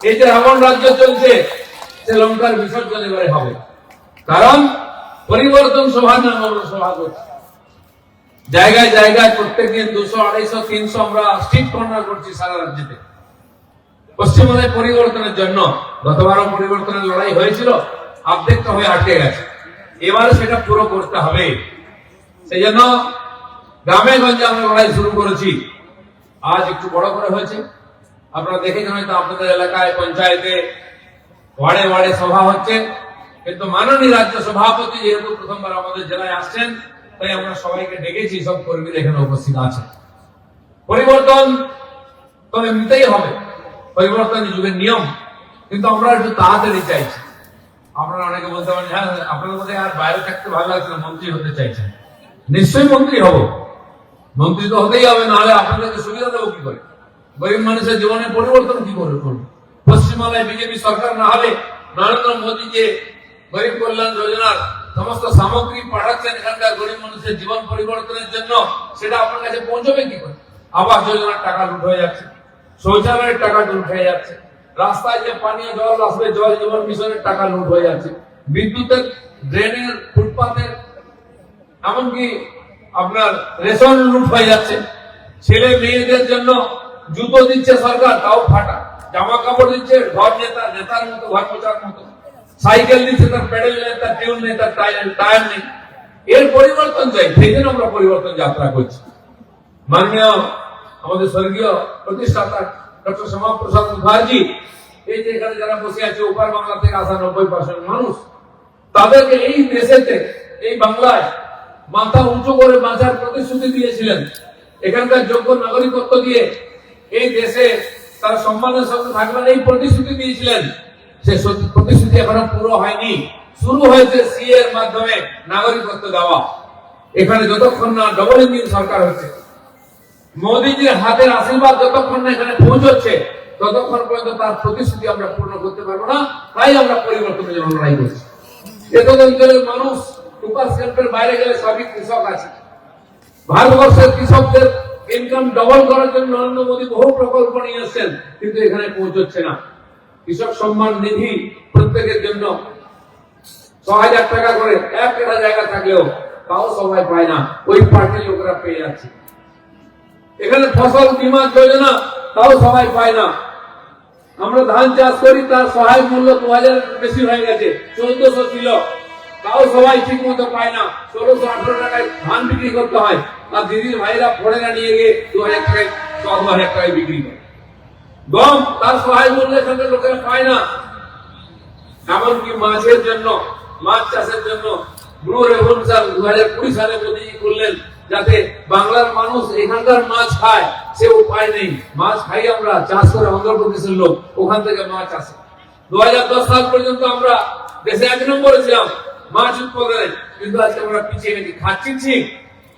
এই যে রাবণ রাজ্য চলছে, শ্রীলঙ্কার বিসর্জন এবারে হবে, কারণ পরিবর্তন সভার নাম আমরা সভা করছি। জায়গায় জায়গায় প্রত্যেকদিন 200, 250, 300 আমরা স্ট্রিট কর্নার করছি সারা রাজ্যেতে পশ্চিমবঙ্গের পরিবর্তনের জন্য। গতবারও পরিবর্তনের লড়াই হয়েছিল, অর্ধেকটা হয়ে আটকে গেছে, এবারে সেটা পুরো করতে হবে। সেই জন্য গ্রামে গঞ্জে আমরা লড়াই শুরু করেছি। আজ একটু বড় করে হয়েছে, আপনারা দেখেছেন হয়তো আপনাদের এলাকায় পঞ্চায়েতে ওয়ার্ডে ওয়ার্ডে সভা হচ্ছে, কিন্তু মাননীয় রাজ্য সভাপতি যেহেতু প্রথমবার আমাদের জেলায় আসছেন, তাই আমরা সবাইকে ডেকেছি, সব কর্মীরা এখানে উপস্থিত আছে। পরিবর্তন তবে নিতেই হবে, পরিবর্তন যুগের নিয়ম, কিন্তু আমরা একটু তাড়াতাড়ি চাইছি। আপনারা অনেকে বলতে পারেন, হ্যাঁ আপনাদের মধ্যে আর বাইরে থাকতে ভালো লাগছে না, মন্ত্রী হতে চাইছেন। নিশ্চয়ই মন্ত্রী হব, মন্ত্রী তো হতেই হবে, নাহলে আপনাদেরকে সুবিধা দেবো কি করে? গরিব মানুষের জীবনে পরিবর্তন কি করে করবো? পশ্চিমবাংলায় বিজেপি সরকার না হলে নরেন্দ্র মোদী যে গরিব কল্যাণ যোজনার সমস্ত সামগ্রী পাঠাচ্ছেন এখানকার গরিব মানুষের জীবন পরিবর্তনের জন্য, সেটা আপনার কাছে পৌঁছবে কি করে? আবাস যোজনার টাকা লুট হয়ে যাচ্ছে, শৌচালয়ের টাকা লুট হয়ে যাচ্ছে, রাস্তায় যে পানীয় জল আসবে জল জীবন মিশনের টাকা লুট হয়ে যাচ্ছে, বিদ্যুতের, ড্রেনের, ফুটপাতের, এমনকি আপনার রেশন লুট হয়ে যাচ্ছে। ছেলে মেয়েদের জন্য জুতো দিচ্ছে সরকার, তাও ফাটা, জামা কাপড় দিচ্ছে ঘর নেতার মতো, ঘর পোছার মতো, সাইকেল দিচ্ছে তার প্যাডেল নেই, তার টিউন নেই, তার টায়ার নেই। এর পরিবর্তন চাই, সেই জন্য আমরা পরিবর্তন যাত্রা করছি। মাননীয় আমাদের স্বর্গীয় প্রতিষ্ঠাতা ডক্টর শ্যামাপ্রসাদ মুখার্জি, এই যে এখানে যারা বসে আছে ওপার বাংলা থেকে আসা 90% মানুষ, তাদেরকে এই দেশেতে, এই বাংলায় মাথা উঁচু করে বাঁচার প্রতিশ্রুতি দিয়েছিলেন। এখানকার যোগ্য নাগরিকত্ব দিয়ে এই দেশে তার সম্মানের সাথে থাকবেন, এই প্রতিশ্রুতি দিয়েছিলেন। সে প্রতিশ্রুতি এখনো পুরো হয়নি। শুরু হয়েছে সি এর মাধ্যমে নাগরিকত্ব দেওয়া। এখানে যতক্ষণ না ডবল ইঞ্জিন সরকার হচ্ছে, মোদীজির হাতের আশীর্বাদ যতক্ষণ না এখানে পৌঁছচ্ছে, ততক্ষণ পর্যন্ত তার প্রতিশ্রুতি আমরা পূর্ণ করতে পারবো না। তাই আমরা পরিবর্তনের জন্য লড়াই করছি। এতদ অঞ্চলের মানুষ ক্যাম্পের বাইরে গেলে সবই কৃষক আছে। ভারতবর্ষের কৃষকদের ইনকাম ডবল করার জন্য নরেন্দ্র মোদী বহু প্রকল্প নিয়ে এসেছেন, কিন্তু এখানে পৌঁছচ্ছে না। কৃষক সম্মান নিধি প্রত্যেকের জন্য ৬০০০ টাকা করে একটা জায়গা থাকলেও তাও সবাই পায় না, ওই পার্টির লোকেরা পেয়ে যাচ্ছে। এখানে ফসল বীমা যোজনা তাও সবাই পায় না। আমরা ধান চাষ করি, তার সহায়ক মূল্য ২০০০ বেশি হয়ে গেছে, ১৪০০ ছিল, তাও সবাই ঠিক মতো পায় না। ১৬০০-১৮ টাকায় ধান বিক্রি করতে হয়, আর দিদির ভাইরা ফোড়েরা নিয়ে গিয়ে ২০০০ টাকায় ১৪০০০ টাকায় বিক্রি করে। গম তার সহায়ক মূল্যের সঙ্গে লোকেরা পায় না। এমনকি মাছের জন্য, মাছ চাষের জন্য ব্লু রেভলিউশন ২০২০ সালে মোদী করলেন, যাতে বাংলার মানুষ এখানকার মাছ খায়, সে উপায় নেই। মাছ খাই আমরা, চাষ করে অন্ধ্রপ্রদেশের লোক, ওখান থেকে মাছ আসে। ২০১০ সাল পর্যন্ত আমরা দেশে ১ নম্বরে ছিলাম মাছ উৎপাদনে, কিন্তু আজকে আমরা পিছিয়ে গেছি। খাচ্ছি ঠিক,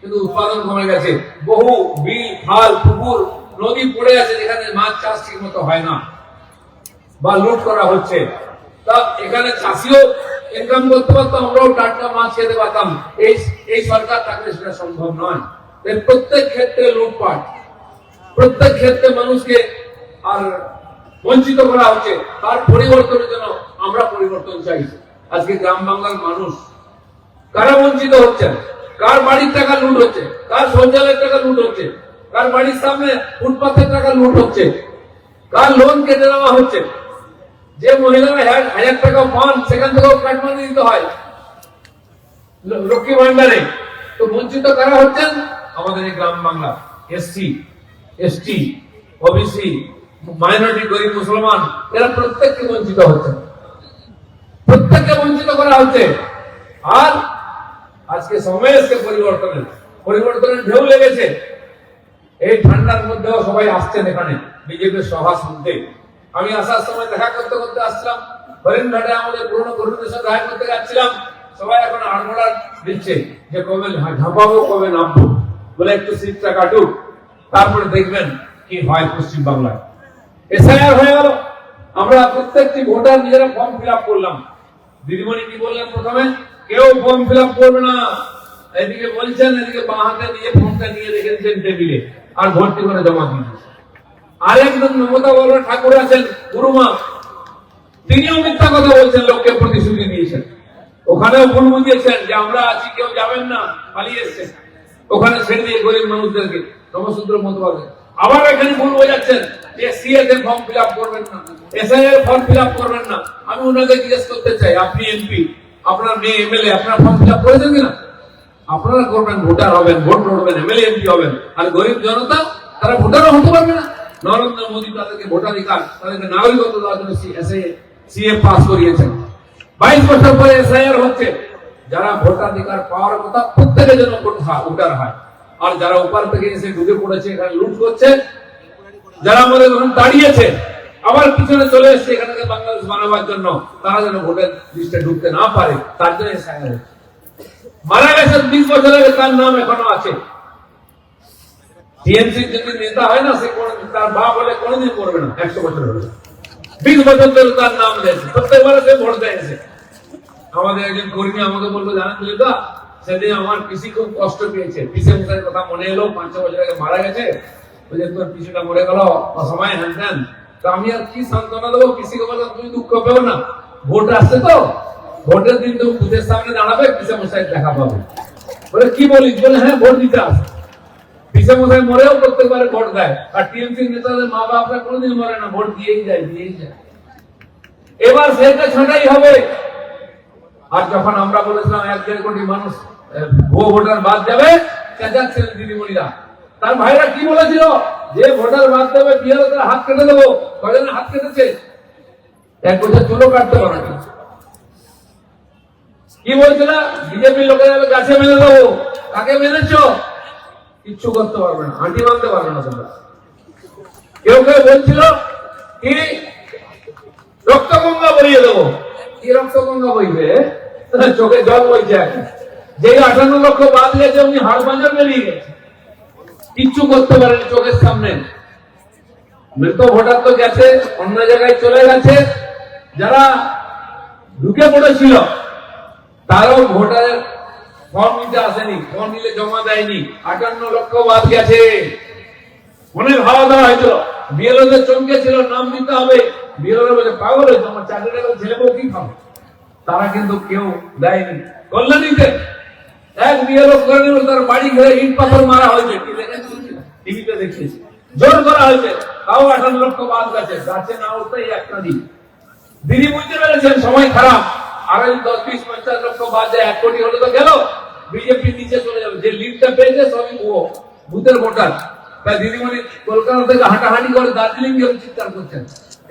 কিন্তু উৎপাদন কমে গেছে। বহু বিল, খাল, পুকুর, নদী পড়ে আছে যেখানে মাছ চাষ ঠিক মতো হয় না বা লুট করা হচ্ছে। তা এখানে চাষিও ইনকাম করতে পারতো, আমরাও টাটকা মাছ খেতে পারতাম। এই সরকার থাকলে সেটা সম্ভব নয়। প্রত্যেক ক্ষেত্রে লুটপাট, প্রত্যেক ক্ষেত্রে মানুষকে আর বঞ্চিত করা হচ্ছে। তার পরিবর্তনের জন্য আমরা পরিবর্তন চাই। আজকে গ্রাম বাংলার মানুষ কারা বঞ্চিত হচ্ছেন? কার বাড়ির টাকা লুট হচ্ছে, কার শৌচালয়ের টাকা লুট হচ্ছে, কার বাড়ির সামনে ফুটপাথের টাকা লুট হচ্ছে, কার লোন কেটে নেওয়া হচ্ছে। যে মহিলারা ১০০০ টাকা পান, সেখান থেকেও কাটমানি দিতে হয় লক্ষ্মী ভান্ডারে। তো বঞ্চিত কারা হচ্ছেন? আমাদের এই গ্রাম Bangla SC, ST, OBC, minority, গরিব মুসলমান, এরা প্রত্যেককে বঞ্চিত হচ্ছে, প্রত্যেককে বঞ্চিত করা হচ্ছে। আর আজকে সময় এসছে পরিবর্তনের ঢেউ লেগেছে। এই ঠান্ডার মধ্যেও সবাই আসছেন এখানে বিজেপির সভা শুনতে। আমি আসার সময় দেখা করতে করতে আসছিলাম, হরিণঘাটে আমাদের পুরনো কর্মীদের সাথে দেখা করতে যাচ্ছিলাম। সবাই এখন আড়মোড়া দিচ্ছে যে কবে ঝাঁপাবো, কবে নামবো, বলে একটু সিটটা কাটুক, তারপরে দেখবেন কি হয় পশ্চিম বাংলায়। এসআইআর হয়ে গেল, আমরা প্রত্যেকটি ভোটার নিজেরা ফর্ম ফিল আপ করলাম। দিদিমণি কি বললেন প্রথমে? কেউ ফর্ম ফিল আপ করবে না। এদিকে বলছেন, এদিকে বাঁ হাতে নিয়ে ফর্মটা নিয়ে রেখে দিচ্ছেন টেবিলে, আর ভর্তি করে জমা দিয়ে দিচ্ছেন। আরেকজন মমতা বড় ঠাকুর আছেন, গুরুমা, তিনিও মিথ্যা কথা বলছেন, লোককে প্রতিশ্রুতি দিয়েছেন। ওখানেও ভুল বুঝিয়েছেন যে আমরা আছি, কেউ যাবেন না, পালিয়ে এসছেন। ওখানে ছেড়ে দিয়ে গরিব মানুষদেরকে নবসূত্র মতবাদে। আবার এখানে ভুল বোঝাচ্ছেন যে সিএ এর ফর্ম ফিল আপ করবেন না, এসআই এর ফর্ম ফিল আপ করবেন না। আমি ওনাকে জিজ্ঞেস করতে চাই, আপনি এমপি, আপনার মেয়ে এমএলএ, আপনার ফর্ম ফিল আপ করেছেন কিনা? আপনারা করবেন, ভোটার হবেন, ভোট লড়বেন, এমএলএ এমপি হবেন। আর গরিব জনতা তারা ভোটারও হতে পারবে না। নরেন্দ্র মোদী তাদেরকে ভোটাধিকার, তাদেরকে নাগরিকত্ব দেওয়ার জন্য সিএ পাস করিয়েছেন। 22 বছর পরে এসআইআর হচ্ছে। যারা ভোটাধিকার পাওয়ার কথা প্রত্যেকের জন্য ভোটার হয়। আর যারা উপর থেকে এসে ঢুকে পড়েছে, এখানে লুট করছে, যারা আমাদের ওখানে দাঁড়িয়েছে, আবার পিছনে চলে এসছে এখানে বাংলাদেশ বানাবার জন্য, তারা যেন ভোটের লিস্টে ঢুকতে না পারে, তার জন্য এসআইআর হচ্ছে। মারা গেছে 20 বছর আগে, তার নাম এখনো আছে। টিএমসি যদি নেতা হয় না, সে তার বাপ বলে কোনোদিন করবে না, 100 বছর হলে 20 বছর ধরে তার নাম দিয়েছে, প্রত্যেকবারে সে ভোট দিয়েছে। আমাদের একজন কর্মী আমাকে বলবো, জানেন দিলীপদা, সেদিন আমার পিসি খুব কষ্ট পেয়েছে। পিসি মশাইয়ের কথা মনে এলো, 5-6 বছর আগে মারা গেছে। বলছে তোর পিসিটা মরে গেল, অসময়ে হ্যান ত্যান। তো আমি আর কি সান্ত্বনা দেবো পিসিকে? বললাম তুমি দুঃখ পেও না, ভোট আসছে তো, ভোটের দিন তুমি বুথের সামনে দাঁড়াবে, পিসি মশাই দেখা পাবে। বলে কি বলিস? বলে হ্যাঁ, ভোট দিতে আসে। পিসি মশাই মরেও প্রত্যেকবারে ভোট দেয়। আর টিএমসি নেতাদের মা বাপরা কোনোদিন মরে না, ভোট দিয়েই যায়, দিয়েই যায়। এবার সেটা ছাঁটাই হবে। আর যখন আমরা বলেছিলাম 1-1.5 কোটি মানুষ ভুয়ো ভোটার বাদ যাবে, চেঁচাচ্ছিলেন দিদিমণিরা। তার ভাইরা কি বলেছিল? যে ভোটার বাদ দেবে বিহারে তার হাত কেটে দেবো। কয়জনের হাত কেটেছে? 1 বছর চুলো কাটতে পারে না। কি বলছিল? বিজেপির লোকেরা গাছে মেনে দেবো। কাকে মেনেছ? কিচ্ছু করতে পারবে না, হাঁটি বাঁধতে পারবে না তোমরা। কেউ কেউ বলছিল কি রক্তগঙ্গা বইয়ে দেবো। কি রক্তগঙ্গা বইবে? চোখে জল বইছে। যে 58 লক্ষ বাদ গেছে, উনি হাড় পাঁজর বেরিয়ে গেছে, কিচ্ছু করতে পারেন চোখের সামনে। মৃত ভোটার তো গেছে, অন্য জায়গায় চলে গেছে। যারা ঢুকে পড়েছিল তারাও ভোটারের ফর্ম নিতে আসেনি, ফর্ম নিলে জমা দেয়নি। 58 লক্ষ বাদ গেছে। অনেক হাওয়া দেওয়া হয়েছিল, বিএলওদের চমকে ছিল, নাম দিতে হবে। বিএলওরা বলে পাগল হয়েছে, আমার চাকরিটা ছেলে বউ কি খাবে? তারা কিন্তু কেউ দেয়নি। কল্যাণীতে এক বিএলও করে নিল, তার বাড়ি ঘরে ইট পাথর মারা হয়েছে, টিভিতে দেখেছি, জোর করা হয়েছে। তাও 58 লক্ষ বাদ গেছে। গাছে না উঠতেই একটা দিন দিদি বুঝতে পেরেছেন সময় খারাপ। আর 10-20-50 লক্ষ বাদ যায়, 1 কোটি হলে তো গেল, বিজেপি নিচে চলে যাবে। যে লিডটা পেয়েছে সবই ভূতের ভোটার। তাই দিদিমণি কলকাতা থেকে হাঁটাহাঁটি করে দার্জিলিং গিয়ে চিৎকার করছেন,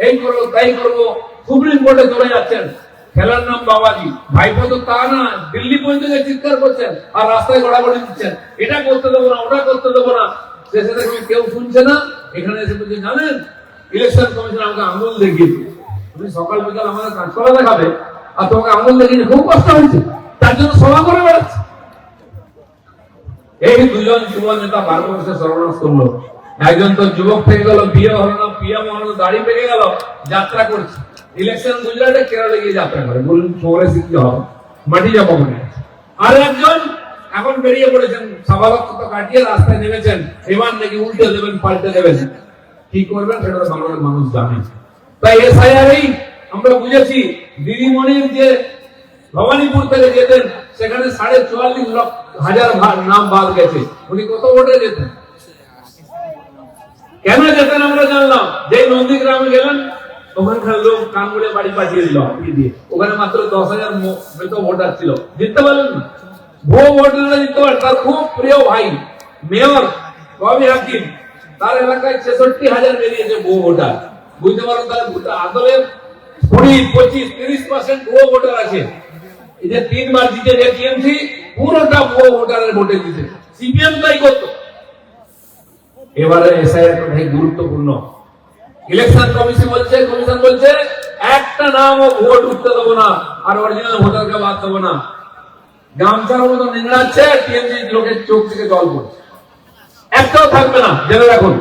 এই করবো তাই করবো, সুপ্রিম কোর্টে চলে যাচ্ছেন। খেলার নাম বাবাজি, ভাইপো তো তা না, দিল্লি পর্যন্ত চিৎকার করছেন আর রাস্তায় গড়াগড়ি দিচ্ছেন, এটা করতে দেবো না, ওটা করতে দেবো না। শেষে দেখবেন কেউ শুনছে না। এখানে এসে বলছে, জানেন ইলেকশন কমিশন আমাকে আঙুল দেখিয়েছে। তুমি সকাল বিকাল আমাদের কাজ করা দেখাবে, আর তোমাকে আঙুল দেখিয়ে খুব কষ্ট হয়েছে, তার জন্য সভা করে বেড়াচ্ছে। এই 2জন যুব নেতা ভারতবর্ষে সর্বনাশ করলো। একজন তো যুবক থেকে গেল, বিয়ে হলো না, পিএম হলো, দাড়ি পেকে গেল, যাত্রা করছে। ইলেকশন গুজরাটে, কেরলে গিয়ে যাত্রা করে, বলুন শহরে শিখতে হবে, মাটি যাবো মনে। আর একজন এখন বেরিয়ে পড়েছেন, সভাপত্য কাটিয়ে রাস্তায় নেমেছেন, এবার নাকি উল্টে দেবেন, পাল্টে দেবেন। কি করবেন সেটা বাংলার মানুষ জানে। তাই এসআইআর আমরা বুঝেছি, দিদিমণির যে ভবানীপুর থেকে যেতেন, সেখানে 44,500 নাম বাদ গেছে। উনি কত ভোটে যেতেন? কেন যেতেন আমরা জানলাম। যে নন্দীগ্রামে গেলেন, ওখানকার লোক কান মুড়ে বাড়ি পাঠিয়ে দিল দিয়ে। ওখানে মাত্র 10,000 মৃত ভোটার ছিল, জিততে পারলেন না। ভুয়ো ভোটাররা জিততে পারে। তার খুব প্রিয় ভাই মেয়র কবি হাকিম, তার এলাকায় 66,000 বেরিয়েছে ভুয়ো ভোটার। বুঝতে পারো তার আদলে 20-25-30% ভুয়ো ভোটার আছে। এই যে 3 বার জিতে যে টিএমসি, পুরোটা ভুয়ো ভোটারের ভোটে জিতে। সিপিএম তাই করতো। এবারে এসআইআর গুরুত্বপূর্ণ। ইলেকশন কমিশন বলছে একটা নামও ভোট উঠতে দেবো না, আর অরিজিনাল ভোটারকে বাদ দেবো না। গামছার মতো নিংড়াচ্ছে, টিএমসি লোকের চোখ থেকে জল পড়ছে। একটাও থাকবে না, জেনে রাখুন।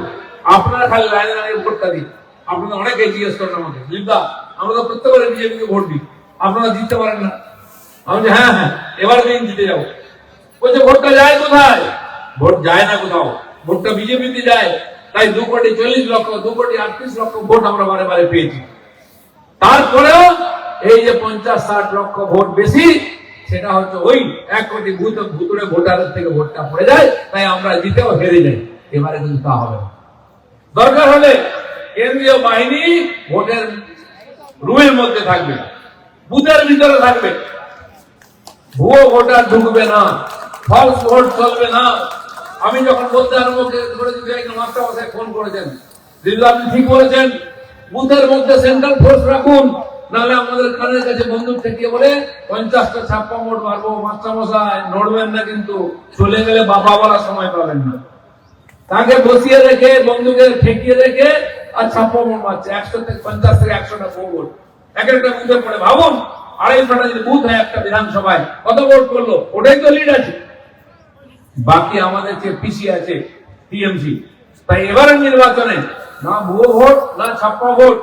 আপনারা খালি লাইনে দাঁড়িয়ে ভোটটা দিন। আপনারা অনেকে জিজ্ঞেস করেন আমাকে, লিপদা আমরা তো প্রত্যেকবারে বিজেপিকে ভোট দিই, আপনারা জিততে পারেন না। আমি বলছি হ্যাঁ, এবার দিন জিতে যাবো। বলছে ভোটটা যায় কোথায়? ভোট যায় না কোথাও, ভোটটা বিজেপিতে যায়। তাই 2,40,00,000, 2,38,00,000 ভোট আমরা বারে বারে পেয়েছি। তারপরেও এই যে 50-60 লক্ষ ভোট বেশি, সেটা হচ্ছে ওই 1 কোটি ভুতুড়ে ভোটারের থেকে ভোটটা পড়ে যায়, তাই আমরা জিতেও হেরে যাই। এবারে কিন্তু তা হবে না। দরকার হলে কেন্দ্রীয় বাহিনী ভোটের রুমের মধ্যে থাকবে, বুথের ভিতরে থাকবে, ভুয়ো ভোটার ঢুকবে না, ফলস ভোট চলবে না। আমি যখন বলতে আরম্ভ করেছি, মাস্টার মশাই ফোন করেছেন, দিদি আপনি ঠিক বলেছেন, বুথের মধ্যে সেন্ট্রাল ফোর্স রাখুন, নাহলে আমাদের কানের কাছে বন্দুক ঠেকিয়ে বলে 50টা ছাপ্পা ভোট মারবো, মাস্টার মশাই নড়বেন না, কিন্তু চলে গেলে বাবা বলার সময় পাবেন না। তাকে বসিয়ে রেখে বন্দুকে ঠেকিয়ে রেখে আর ছাপ্পা ভোট মারছে, 50 থেকে 100টা ভোট এক একটা বুথে পড়ে। ভাবুন 250টা যদি বুথ হয় একটা বিধানসভায়, কত ভোট করলো? ওটাই তো লিড আছে, বাকি আমাদের যে পিসি আছে টিএমসি। তাই এবারে নির্বাচনে না ভুয়ো ভোট না ছাপ্পা ভোট,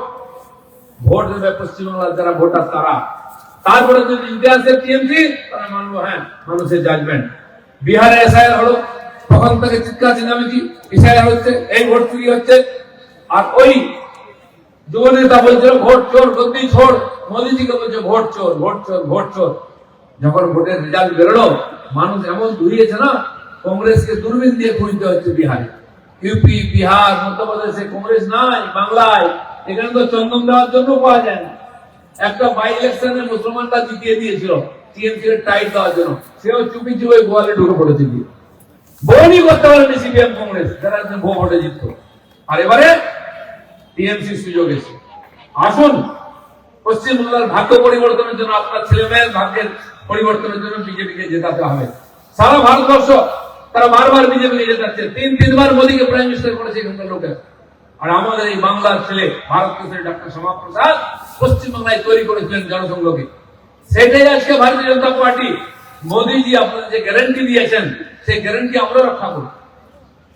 ভোট দেবে পশ্চিমবাংলার যারা ভোটার তারা। তারপরে যদি ইতিহাসে টিএমসি, তারা মানবো হ্যাঁ মানুষের জাজমেন্ট। বিহারে এসআইআর হলো, তখন থেকে চিৎকার চেঁচামেচি, এসআইআর হচ্ছে, এই ভোট চুরি হচ্ছে। আর ওই যুব নেতা বলছিল ভোট চোর, গদ্দি ছোড়, মোদীজিকে বলছে ভোট চোর, ভোট চোর, ভোট চোর। যখন ভোটের রেজাল্ট বেরোলো, মানুষ এমন ধুইয়েছে না, কংগ্রেসকে দূরবীন দিয়ে খুঁজতে হচ্ছে বিহারে। ইউপি, বিহার, মধ্যপ্রদেশে কংগ্রেস নাই, বাংলায় এখানে তো চন্দন দেওয়ার জন্য পাওয়া যায় না। একটা বাই ইলেকশনে মুসলমানরা জিতিয়ে দিয়েছিল টিএমসি এর টাইট দেওয়ার জন্য, সেও চুপি চুপি গোয়ালে ঢুকে পড়েছে, দিয়ে বউনি করতে পারেনি সিপিএম কংগ্রেস, যারা ভোট ভোটে জিতত। আর এবারে টিএমসি সুযোগ এসে, আসুন পশ্চিমবাংলার ভাগ্য পরিবর্তনের জন্য, আপনার ছেলে মেয়ের ভাগ্যের পরিবর্তনের জন্য বিজেপিকে জেতাতে হবে। সারা ভারতবর্ষ তারা বারবার বিজেপিকে জেতাচ্ছে, 3-3বার মোদীকে প্রাইম মিনিস্টার করেছে এখানকার লোকের। আর আমাদের এই বাংলার ছেলে ভারত কেশরী ডক্টর শ্যামাপ্রসাদ পশ্চিমবাংলায় তৈরি করেছিলেন জনসংঘকে। সেটাই আজকে ভারতীয় জনতা পার্টি, মোদীজি আপনাদের যে গ্যারান্টি দিয়েছেন, সেই গ্যারান্টি আমরা রক্ষা করব।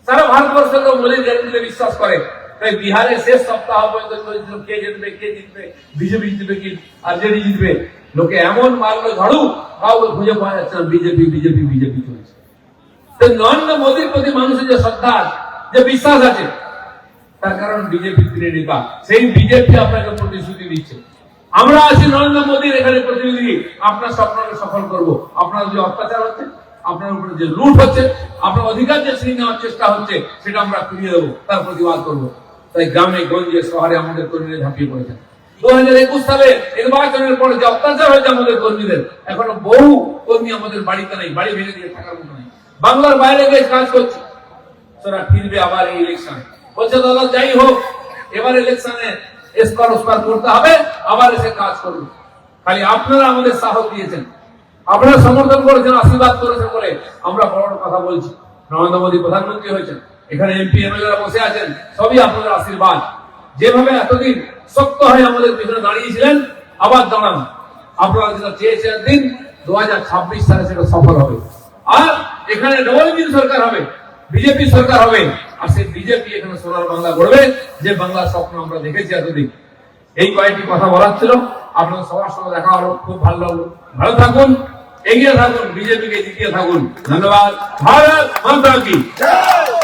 সারা ভারতবর্ষের লোক মোদীর গ্যারান্টিতে বিশ্বাস করে। তাই বিহারে শেষ সপ্তাহ পর্যন্ত কে জিতবে, কে জিতবে, বিজেপি জিতবে কি আরজেডি জিতবে, লোকে এমন মারলো ঝাড়ু, কাউকে খুঁজে পাওয়া যাচ্ছে না, বিজেপি বিজেপি বিজেপি চলছে। নরেন্দ্র মোদীর প্রতি মানুষের যে শ্রদ্ধা, যে বিশ্বাস আছে, তার কারণ বিজেপি নেতা, সেই বিজেপি আপনাকে প্রতিশ্রুতি দিচ্ছে। আমরা আছি নরেন্দ্র মোদীর এখানে প্রতিনিধি, আপনার স্বপ্নকে সফল করব। আপনার যে অত্যাচার হচ্ছে, আপনার উপরে যে লুট হচ্ছে, আপনার অধিকার যে ছিনিয়ে নেওয়ার চেষ্টা হচ্ছে, সেটা আমরা ফিরিয়ে দেবো, তার প্রতিবাদ করবো। তাই গ্রামে গঞ্জে শহরে আমাদের কর্মীরা ঝাঁপিয়ে পড়েছেন। 2021 সালে নির্বাচনের পরে যে অত্যাচার হয়েছে আমাদের কর্মীদের, এখনো বহু কর্মী আমাদের বাড়িতে নেই, বাড়ি ভেঙে দিয়ে থাকার মতো নেই, বাংলার বাইরে গিয়ে কাজ করছে। তারা ফিরবে আবার এই ইলেকশনে, বলছে দাদা যাই হোক এবার ইলেকশনে এসপার ওসপার করতে হবে, আবার এসে কাজ করবে। খালি আপনারা আমাদের সাহস দিয়েছেন, আপনারা সমর্থন করেছেন, আশীর্বাদ করেছেন বলে আমরা বড় বড় কথা বলছি। নরেন্দ্র মোদী প্রধানমন্ত্রী হয়েছেন, এখানে এমপি এমএলএরা বসে আছেন, সবই আপনাদের আশীর্বাদ। যেভাবে এতদিন শক্ত হয়ে আমাদের পিছনে দাঁড়িয়েছিলেন, আবার দাঁড়ান। আপনারা যেটা চেয়েছেন দিন 2026 সালে সেটা সফল হবে। আর এখানে ডবল ইঞ্জিন সরকার হবে, বিজেপি সরকার হবে। আর সেই বিজেপি এখানে সোনার বাংলা গড়বে, যে বাংলার স্বপ্ন আমরা দেখেছি এতদিন। এই কয়েকটি কথা বলার ছিল, আপনাদের সবার সঙ্গে দেখা হলো, খুব ভালো লাগলো। ভালো থাকুন, এগিয়ে থাকুন, বিজেপিকে জিতিয়ে থাকুন। ধন্যবাদ। ভারত মাতা কি জয়।